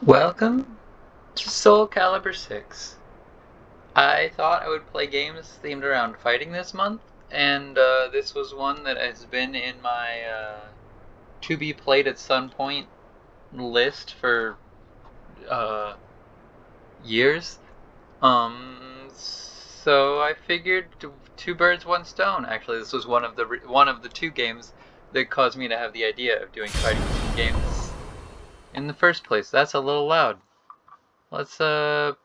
Welcome to SOULCALIBUR VI. I thought I would play games themed around fighting this month, and this was one that has been in my to be played at some point list for years. So I figured two birds, one stone. Actually, this was one of the two games that caused me to have the idea of doing fighting games in the first place. That's a little loud. Let's turn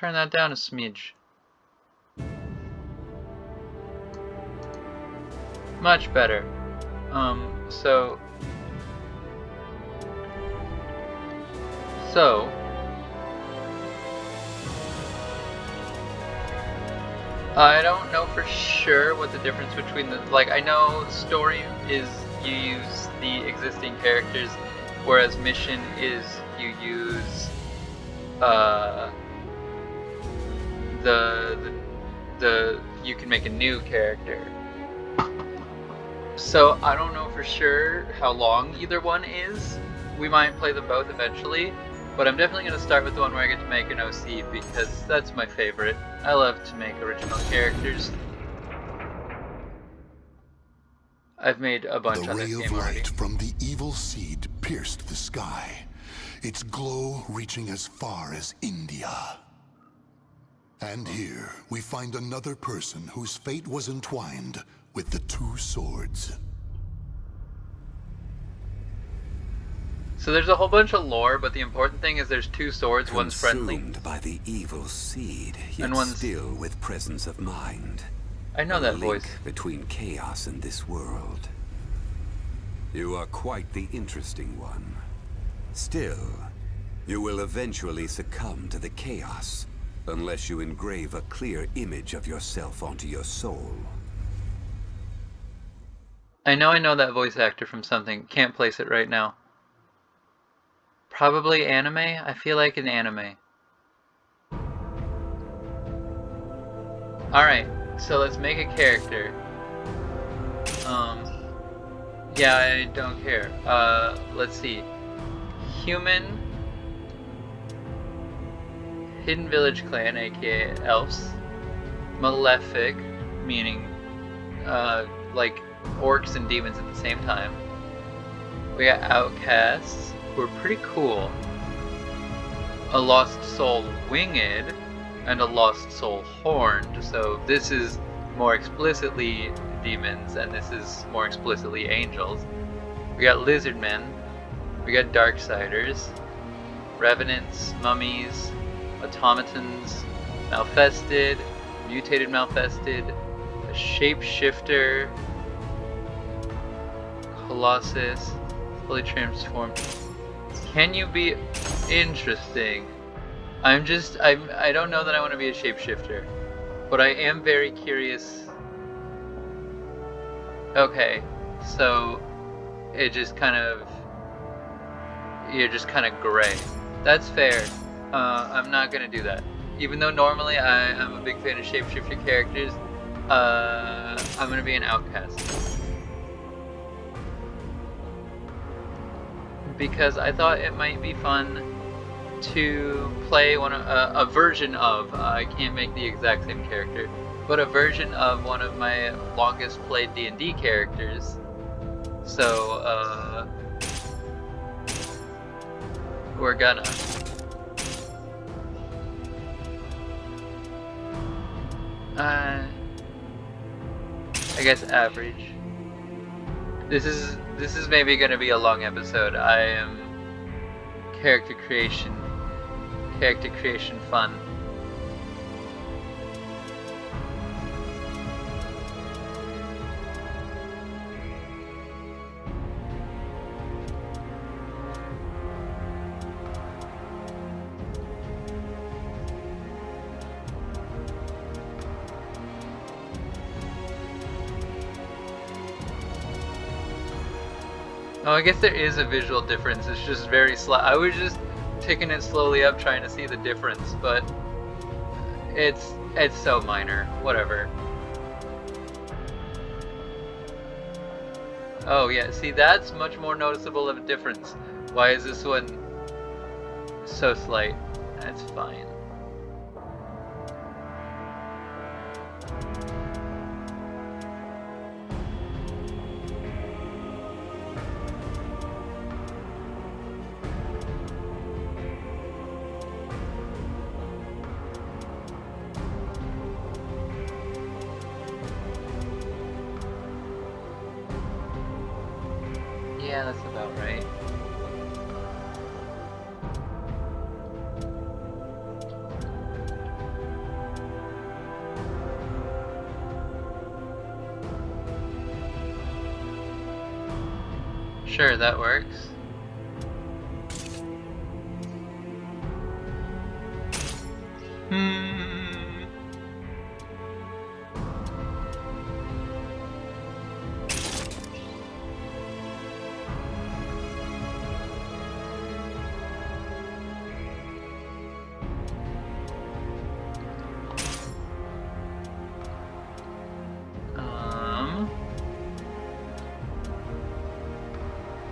that down a smidge. Much better. So I don't know for sure what the difference between I know story is you use the existing characters, whereas mission is you use you can make a new character. So I don't know for sure how long either one is. We might play them both eventually, but I'm definitely going to start with the one where I get to make an OC because that's my favorite. I love to make original characters. I've made a bunch on this game already. The ray of light from the evil seed pierced the sky, its glow reaching as far as India. And here we find another person whose fate was entwined with the two swords. So there's a whole bunch of lore, but the important thing is there's two swords. One's friendly, consumed by the evil seed, yet and one's still with presence of mind. I know that voice. Between chaos and this world. You are quite the interesting one. Still, you will eventually succumb to the chaos, unless you engrave a clear image of yourself onto your soul. I know that voice actor from something. Can't place it right now. Probably anime? I feel like an anime. Alright, so let's make a character. Yeah, I don't care. Let's see. Human. Hidden Village Clan, aka Elves. Malefic, meaning, like orcs and demons at the same time. We got outcasts, who are pretty cool. A lost soul winged, and a lost soul horned. So this is more explicitly demons, and this is more explicitly angels. We got lizardmen. We got darksiders, revenants, mummies, automatons, malfested, mutated malfested, a shapeshifter, colossus, fully transformed. Can you be interesting? I don't know that I want to be a shapeshifter, but I am very curious. Okay, so you're just kind of gray. That's fair. I'm not gonna do that. Even though normally I'm a big fan of shapeshifter characters, I'm gonna be an outcast. Because I thought it might be fun to play a version of, I can't make the exact same character, but a version of one of my longest played D&D characters. So, we're gonna. I guess average. This is maybe gonna be a long episode. I am character creation fun. Oh, I guess there is a visual difference. It's just very slow. I was just taking it slowly up, trying to see the difference, but it's so minor. Whatever. Oh yeah, see, that's much more noticeable of a difference. Why is this one so slight. That's fine. Yeah, that's about right. Sure, that works.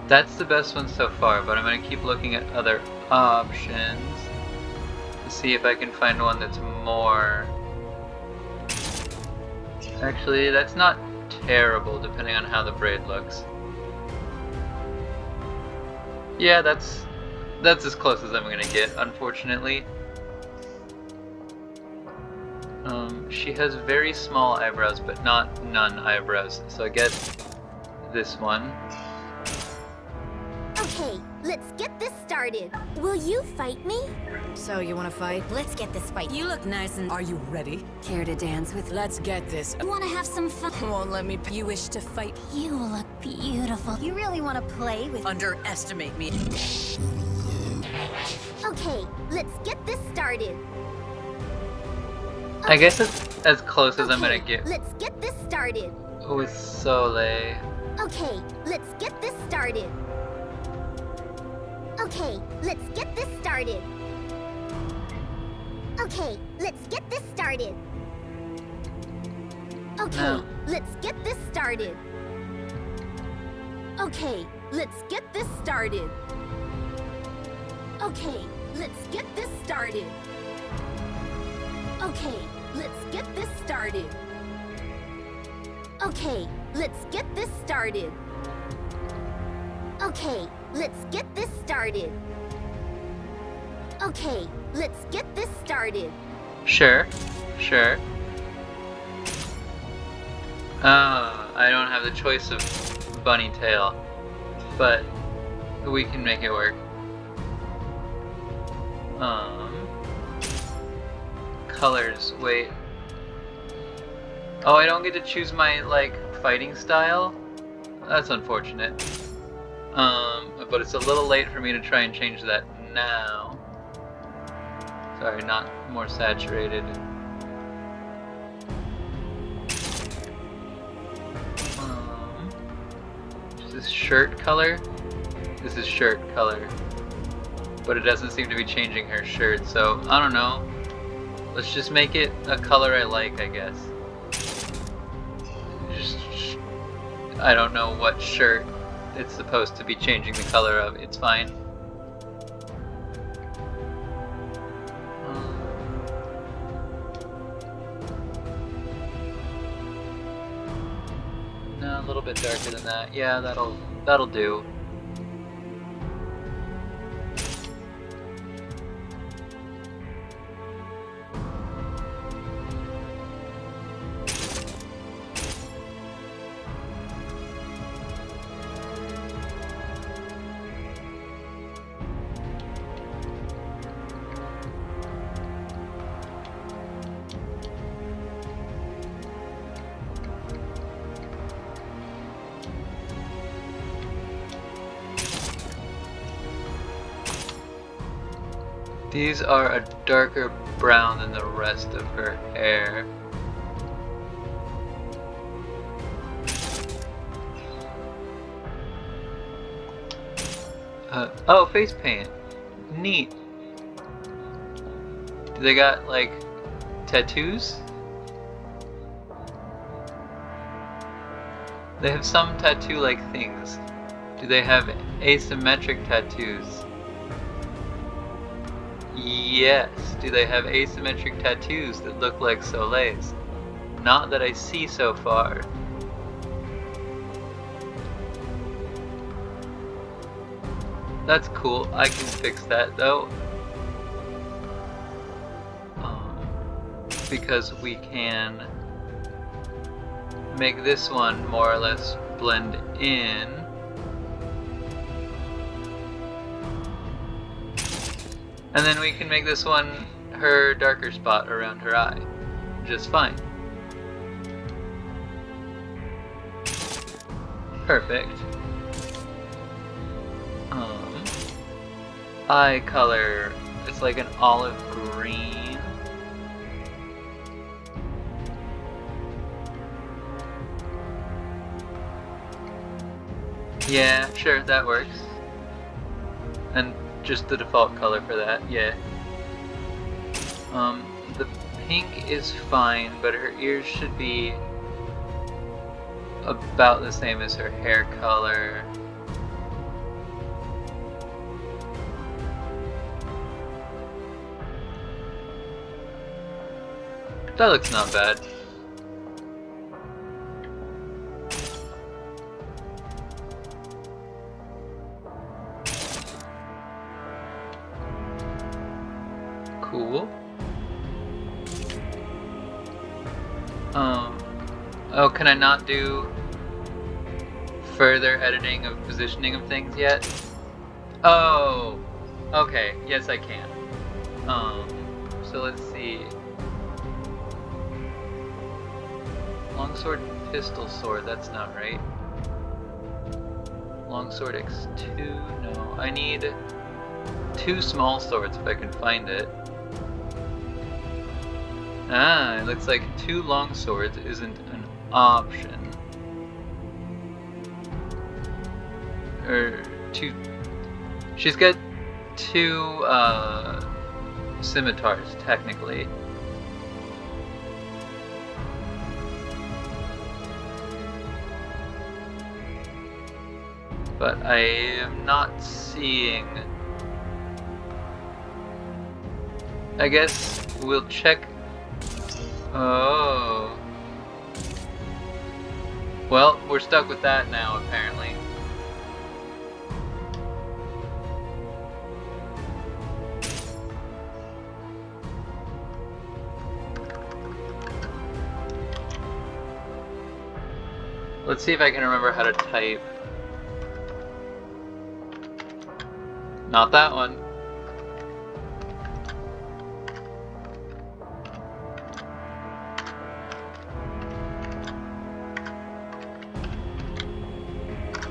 That's the best one so far, but I'm going to keep looking at other options to see if I can find one that's more... Actually, that's not terrible depending on how the braid looks. Yeah, that's as close as I'm going to get, unfortunately. She has very small eyebrows, but not none eyebrows, so I guess this one. Okay, let's get this started. Will you fight me? So, you wanna fight? Let's get this fight. You look nice and... Are you ready? Care to dance with? Let's get this. You wanna have some fun? Won't let me. You wish to fight? You look beautiful. You really wanna play with... Underestimate me. Okay, let's get this started. I guess it's as close as I'm gonna get Let's get this started. with Sóley. Okay, let's get this started. Okay, let's get this started. Okay, let's get this started. Okay, No. let's get this started. Okay, let's get this started. Okay, let's get this started. Okay, let's get this started. Okay, let's get this started. Okay, let's get this started. Okay, let's get this started. Sure, sure. I don't have the choice of bunny tail, but we can make it work. Colors, wait. Oh, I don't get to choose my, like, fighting style? That's unfortunate. But it's a little late for me to try and change that now. Sorry, not more saturated. Is this shirt color? This is shirt color. But it doesn't seem to be changing her shirt, so I don't know. Let's just make it a color I like, I guess. I don't know what shirt it's supposed to be changing the color of. It's fine. No, a little bit darker than that. Yeah, that'll do. These are a darker brown than the rest of her hair. Oh, face paint. Neat. Do they got, like, tattoos? They have some tattoo-like things. Do they have asymmetric tattoos? Yes. Do they have asymmetric tattoos that look like Sóley's? Not that I see so far. That's cool. I can fix that though. Because we can make this one more or less blend in. And then we can make this one her darker spot around her eye. Just fine. Perfect. Eye color, it's like an olive green. Yeah, sure, that works. And just the default color for that, yeah. The pink is fine, but her ears should be about the same as her hair color. That looks not bad. Cool. Oh, can I not do further editing of positioning of things yet? Oh, okay. Yes, I can. So let's see. Longsword, pistol sword, that's not right. Longsword X2, no. I need 2 small swords if I can find it. Ah, it looks like 2 long swords isn't an option. Or 2... She's got 2 scimitars, technically. But I am not seeing... I guess we'll check... Oh... Well, we're stuck with that now, apparently. Let's see if I can remember how to type. Not that one.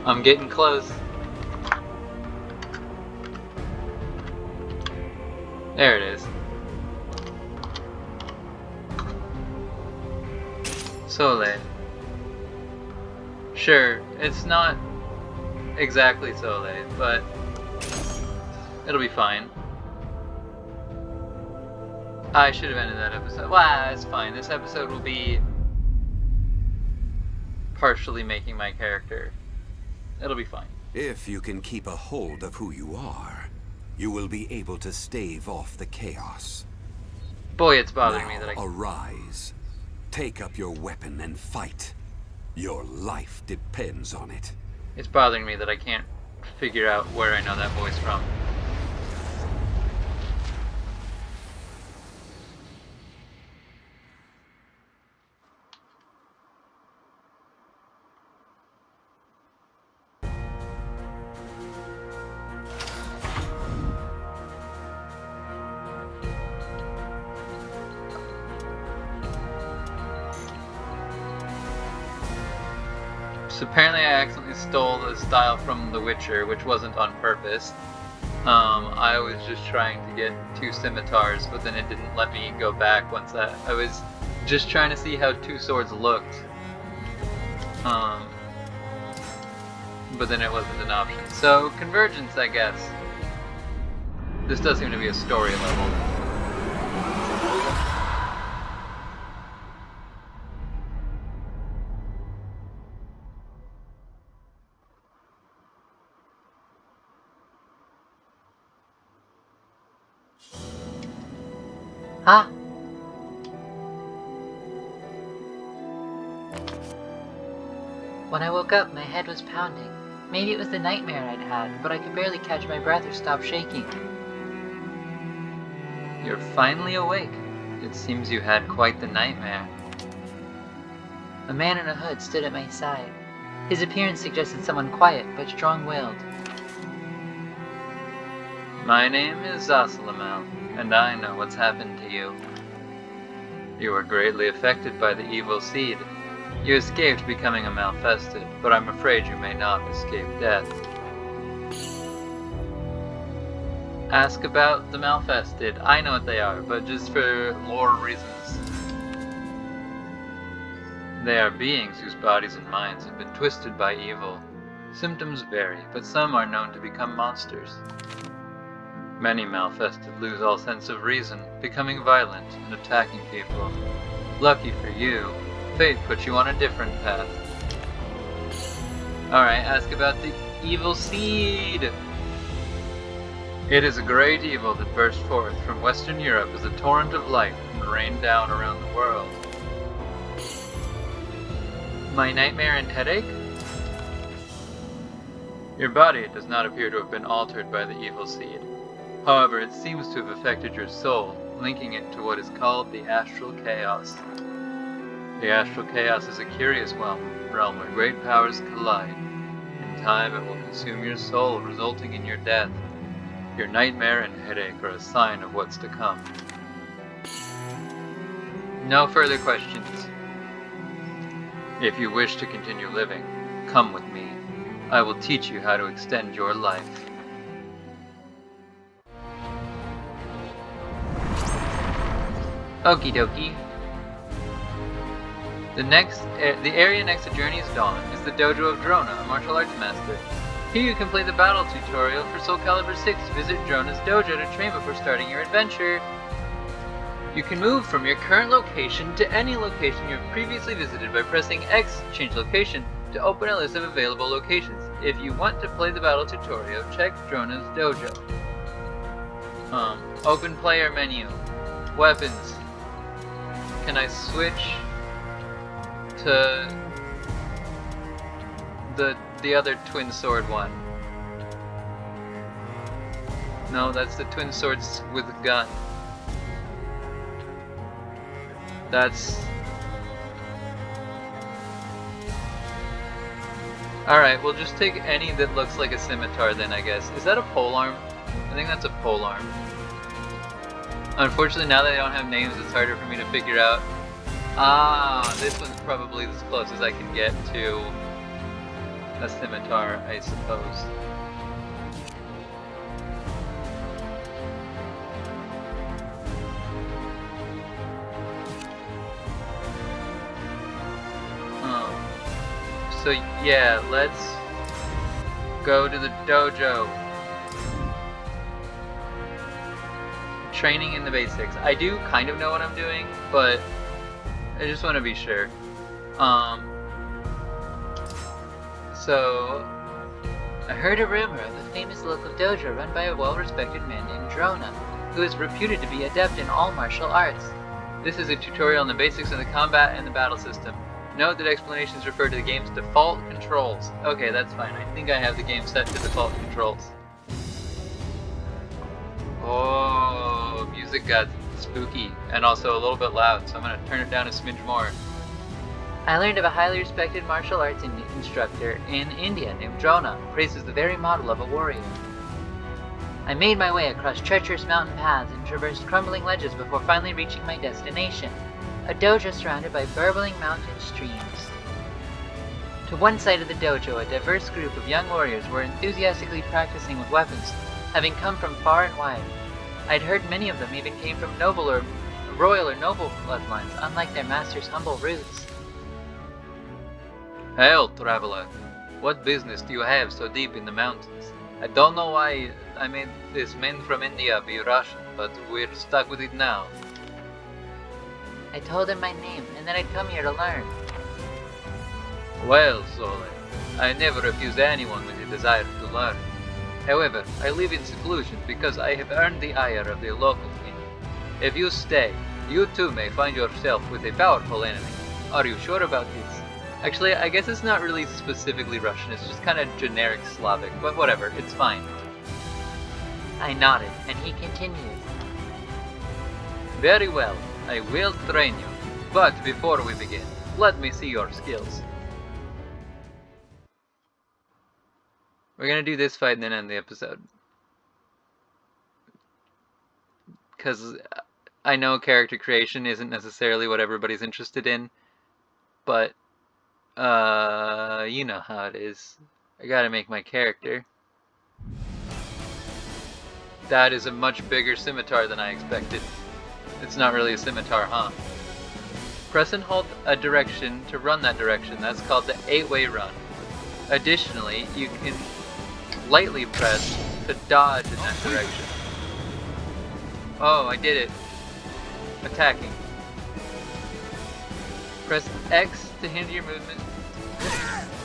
I'm getting close. There it is. Sóley. Sure, it's not exactly Sóley, but it'll be fine. I should have ended that episode. Wow, it's fine. This episode will be partially making my character. It'll be fine. If you can keep a hold of who you are, you will be able to stave off the chaos. Boy, it's bothering me Now, that I... arise. Take up your weapon and fight. Your life depends on it. It's bothering me that I can't figure out where I know that voice from. So apparently I accidentally stole the style from The Witcher, which wasn't on purpose. I was just trying to get 2 scimitars, but then it didn't let me go back once I was just trying to see how 2 swords looked. But then it wasn't an option. So, convergence, I guess. This does seem to be a story level. Ah! When I woke up, my head was pounding. Maybe it was the nightmare I'd had, but I could barely catch my breath or stop shaking. You're finally awake. It seems you had quite the nightmare. A man in a hood stood at my side. His appearance suggested someone quiet but strong-willed. My name is Zosalimal, and I know what's happened to you. You were greatly affected by the evil seed. You escaped becoming a Malfested, but I'm afraid you may not escape death. Ask about the Malfested. I know what they are, but just for lore reasons. They are beings whose bodies and minds have been twisted by evil. Symptoms vary, but some are known to become monsters. Many Malfested lose all sense of reason, becoming violent and attacking people. Lucky for you, fate put you on a different path. Alright, ask about the evil seed! It is a great evil that burst forth from Western Europe as a torrent of light and rained down around the world. My nightmare and headache? Your body does not appear to have been altered by the evil seed. However, it seems to have affected your soul, linking it to what is called the astral chaos. The astral chaos is a curious realm where great powers collide. In time, it will consume your soul, resulting in your death. Your nightmare and headache are a sign of what's to come. No further questions. If you wish to continue living, come with me. I will teach you how to extend your life. Okie dokie. The area next to Journey's Dawn is the Dojo of Drona, a martial arts master. Here you can play the battle tutorial for SOULCALIBUR VI. Visit Drona's dojo to train before starting your adventure. You can move from your current location to any location you have previously visited by pressing X, change location, to open a list of available locations. If you want to play the battle tutorial, check Drona's dojo. Open player menu. Weapons. Can I switch to the other twin sword one? No, that's the twin swords with a gun. That's... Alright, we'll just take any that looks like a scimitar then, I guess. Is that a polearm? I think that's a polearm. Unfortunately, now that I don't have names, it's harder for me to figure out. Ah, this one's probably as close as I can get to a scimitar, I suppose. So yeah, let's go to the dojo. Training in the basics. I do kind of know what I'm doing, but I just want to be sure. So I heard a rumor of a famous local dojo run by a well-respected man named Drona, who is reputed to be adept in all martial arts. This is a tutorial on the basics of the combat and the battle system. Note that explanations refer to the game's default controls. Okay, that's fine. I think I have the game set to default controls. Oh, music got spooky and also a little bit loud, so I'm going to turn it down a smidge more. I learned of a highly respected martial arts instructor in India named Drona, praised as the very model of a warrior. I made my way across treacherous mountain paths and traversed crumbling ledges before finally reaching my destination, a dojo surrounded by burbling mountain streams. To one side of the dojo, a diverse group of young warriors were enthusiastically practicing with weapons, having come from far and wide. I'd heard many of them even came from royal or noble bloodlines, unlike their master's humble roots. Hail, traveler. What business do you have so deep in the mountains? I don't know why I made this man from India be Russian, but we're stuck with it now. I told him my name, and that I'd come here to learn. Well, Sóley, I never refuse anyone with a desire to learn. However, I live in seclusion because I have earned the ire of the local king. If you stay, you too may find yourself with a powerful enemy. Are you sure about this? Actually, I guess it's not really specifically Russian, it's just kind of generic Slavic, but whatever, it's fine. I nodded, and he continued. Very well, I will train you. But before we begin, let me see your skills. We're gonna do this fight and then end the episode. Because I know character creation isn't necessarily what everybody's interested in, but, you know how it is. I gotta make my character. That is a much bigger scimitar than I expected. It's not really a scimitar, huh? Press and hold a direction to run that direction. That's called the 8-way run. Additionally, you can lightly press to dodge in that direction. Oh, I did it. Attacking. Press X to hinder your movement.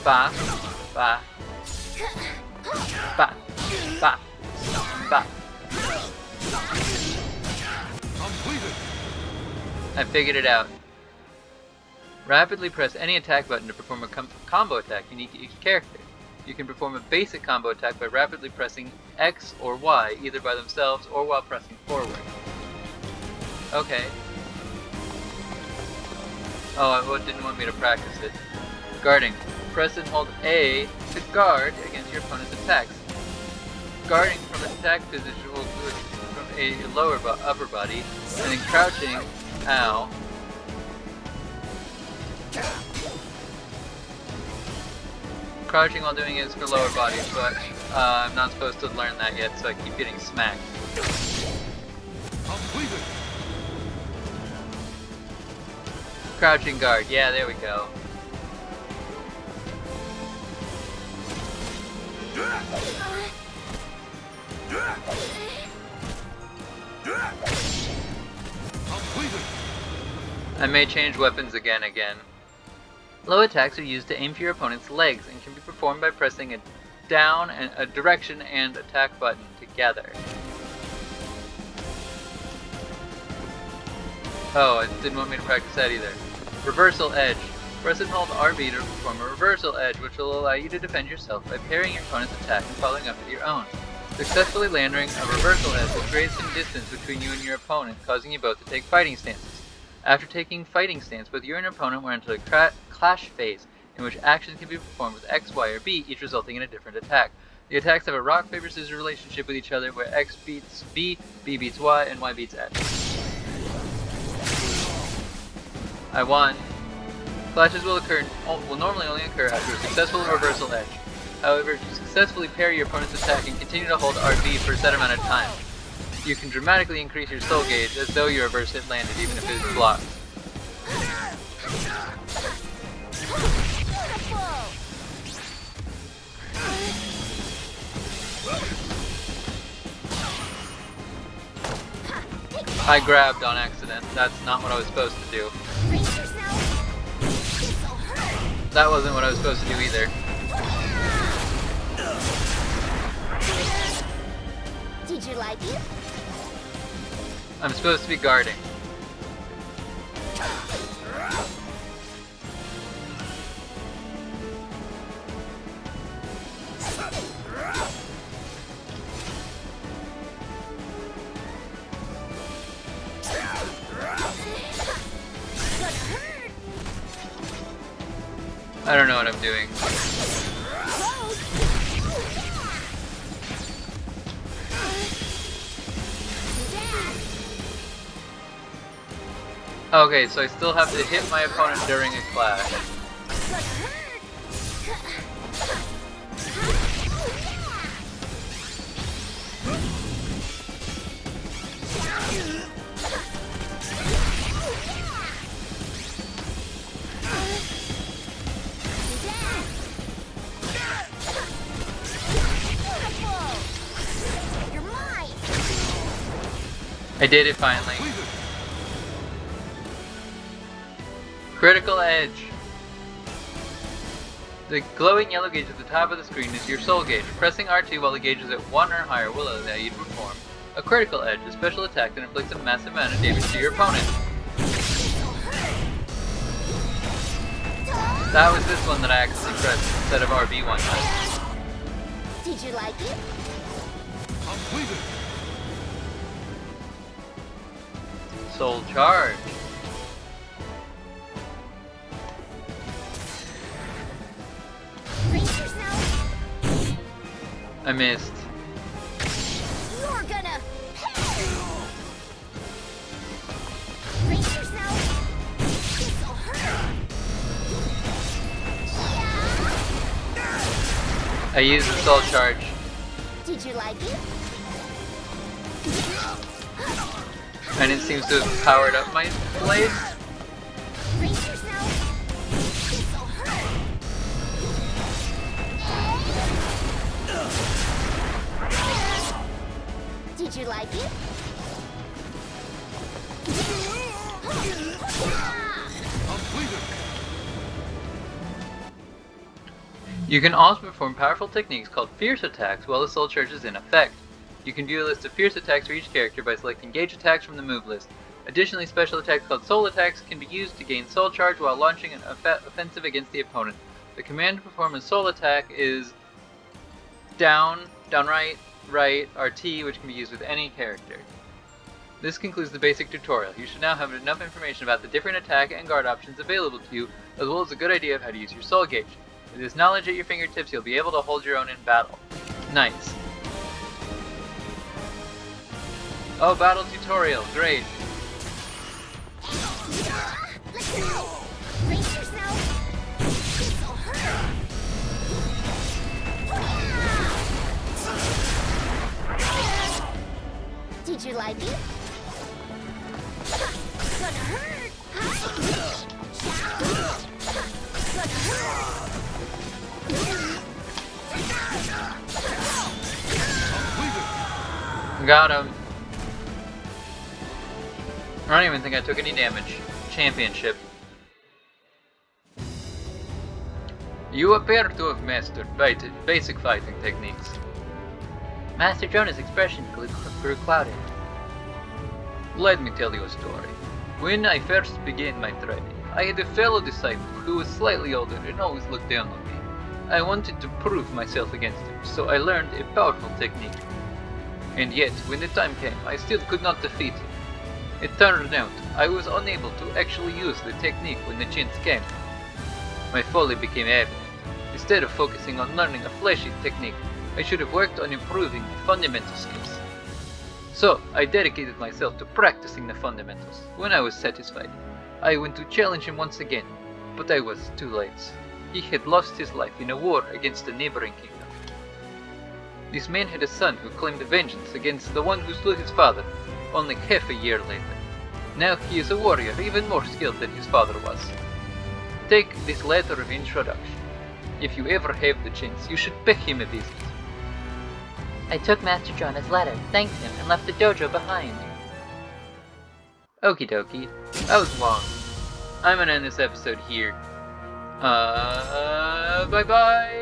Ba, ba, ba, ba, ba. I figured it out. Rapidly press any attack button to perform a combo attack unique to each character. You can perform a basic combo attack by rapidly pressing X or Y, either by themselves or while pressing forward. Okay. Oh, it didn't want me to practice it. Guarding. Press and hold A to guard against your opponent's attacks. Guarding from an attack position will do it from a lower upper body, and then crouching, ow. Crouching while doing it is for lower bodies, but I'm not supposed to learn that yet, so I keep getting smacked. Completed. Crouching guard, yeah, there we go. Completed. I may change weapons again. Low attacks are used to aim for your opponent's legs and can be performed by pressing a down and a direction and attack button together. Oh, it didn't want me to practice that either. Reversal edge. Press and hold RB to perform a reversal edge, which will allow you to defend yourself by parrying your opponent's attack and following up with your own. Successfully landing a reversal edge will create some distance between you and your opponent, causing you both to take fighting stances. After taking fighting stance, both you and your opponent will enter a clash phase, in which actions can be performed with X, Y, or B, each resulting in a different attack. The attacks have a rock, paper, scissors relationship with each other, where X beats B, B beats Y, and Y beats X. I won. Clashes will normally only occur after a successful reversal edge. However, if you successfully parry your opponent's attack and continue to hold RB for a set amount of time, you can dramatically increase your soul gauge as though your reverse hit landed, even if it is blocked. I grabbed on accident. That's not what I was supposed to do. That wasn't what I was supposed to do either. Did you like it? I'm supposed to be guarding. I don't know what I'm doing. Okay, so I still have to hit my opponent during a clash. I did it finally. Critical edge. The glowing yellow gauge at the top of the screen is your soul gauge. Pressing R2 while the gauge is at 1 or higher will allow you to perform A critical edge, a special attack that inflicts a massive amount of damage to your opponent. That was this one that I actually pressed instead of RB one time. Did you like it? Completed. Soul Charge. Brace yourself. I missed. You're gonna pay. Brace yourself. This'll hurt. Yeah. I used the Soul Charge. Did you like it? And it seems to have powered up my blade. Brace yourself. This'll hurt. Did you like it? You can also perform powerful techniques called Fierce Attacks while the Soul Charge is in effect. You can view a list of Fierce Attacks for each character by selecting Gauge Attacks from the move list. Additionally, special attacks called Soul Attacks can be used to gain Soul Charge while launching an offensive against the opponent. The command to perform a Soul Attack is down, right, RT, which can be used with any character. This concludes the basic tutorial. You should now have enough information about the different attack and guard options available to you, as well as a good idea of how to use your Soul Gauge. With this knowledge at your fingertips, you'll be able to hold your own in battle. Nice. Oh, battle tutorial, great. Let's go. Brace yourself. This'll hurt. Did you like it? Gonna hurt. Gonna hurt. Got him. I don't even think I took any damage. Championship. You appear to have mastered basic fighting techniques. Master Jonah's expression grew clouded. Let me tell you a story. When I first began my training, I had a fellow disciple who was slightly older and always looked down on me. I wanted to prove myself against him, so I learned a powerful technique. And yet, when the time came, I still could not defeat him. It turned out I was unable to actually use the technique when the chance came. My folly became evident. Instead of focusing on learning a flashy technique, I should have worked on improving my fundamental skills. So, I dedicated myself to practicing the fundamentals. When I was satisfied, I went to challenge him once again, but I was too late. He had lost his life in a war against a neighboring kingdom. This man had a son who claimed vengeance against the one who slew his father only half a year later. Now he is a warrior even more skilled than his father was. Take this letter of introduction. If you ever have the chance, you should pay him a visit. I took Master Jonah's letter, thanked him, and left the dojo behind. Okie dokie. That was long. I'm gonna end this episode here. Bye bye!